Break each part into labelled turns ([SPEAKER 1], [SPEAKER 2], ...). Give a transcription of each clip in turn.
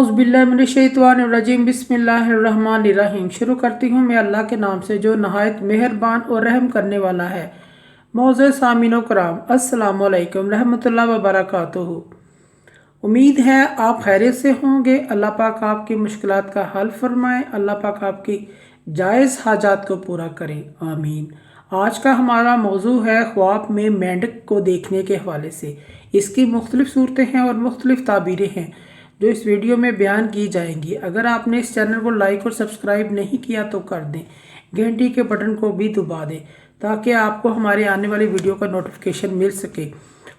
[SPEAKER 1] औज़ुबिल्लाहिमिनश्शैतानिर्रजीम बिस्मिल्लाहिर्रहमानिर्रहीम। शुरू करती हूँ मैं अल्लाह के नाम से जो नहायत मेहरबान और रहम करने वाला है। मौज़े सामीनो कराम, अस्सलामु अलैकुम रहमतुल्लाहि व बरकातुहू। उम्मीद है आप खैरियत से होंगे। अल्लाह पाक आपकी मुश्किलात का हल फरमाए। अल्लाह पाक आपकी जायज़ हाजात को पूरा करें, आमीन। आज का हमारा मौजू है ख्वाब में मेंढक को देखने के हवाले से। इसकी मुख्तलिफ सूरतें हैं और मुख्तलिफ ताबीरें हैं जो इस वीडियो में बयान की जाएंगी। अगर आपने इस चैनल को लाइक और सब्सक्राइब नहीं किया तो कर दें, घंटी के बटन को भी दबा दें ताकि आपको हमारे आने वाली वीडियो का नोटिफिकेशन मिल सके।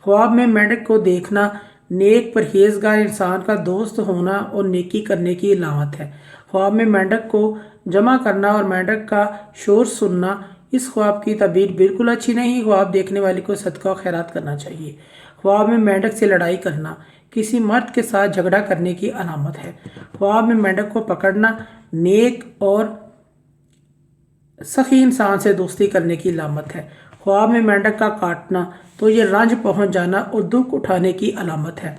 [SPEAKER 1] ख्वाब में मेंढक को देखना नेक परहेजगार इंसान का दोस्त होना और नेकी करने की अलामत है। ख्वाब में मेंढक को जमा करना और मेंढक का शोर सुनना इस ख्वाब की तबीर बिल्कुल अच्छी नहीं। ख्वाब देखने वाले को सदका और खैरात करना चाहिए। ख्वाब में मेंढक से लड़ाई करना किसी मर्द के साथ झगड़ा करने की अलामत है। ख्वाब में मेंढक को पकड़ना नेक और सखी इंसान से दोस्ती करने की अलामत है। ख्वाब में मेंढक का काटना तो ये रंज पहुंच जाना और दुख उठाने की अलामत है।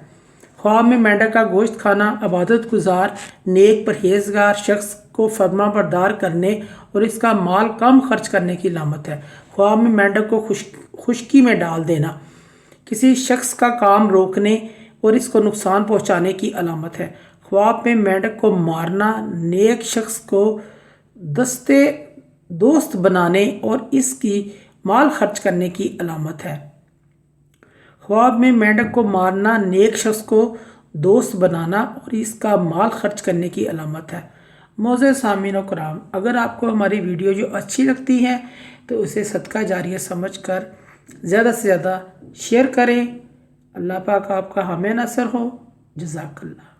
[SPEAKER 1] ख्वाब में मेंढक का गोश्त खाना इबादत गुजार नेक परहेजगार शख्स को फरमा बरदार करने और इसका माल कम खर्च करने की अलामत है। ख्वाब में मेंढक को खुशकी में डाल देना किसी शख्स का काम रोकने और इसको नुकसान पहुंचाने की अलामत है। ख्वाब में मेंढक को मारना नेक शख्स को दोस्त बनाने और इसकी माल खर्च करने की अलामत है। ख्वाब में मेंढक को मारना नेक शख्स को दोस्त बनाना और इसका माल खर्च करने की अलामत है। मौज़े सामीन और कराम, अगर आपको हमारी वीडियो जो अच्छी लगती है तो उसे सदका जारिया समझकर ज़्यादा से ज़्यादा शेयर करें। अल्लाह पाक आपका हमें नसर हो। जज़ाकल्लाह।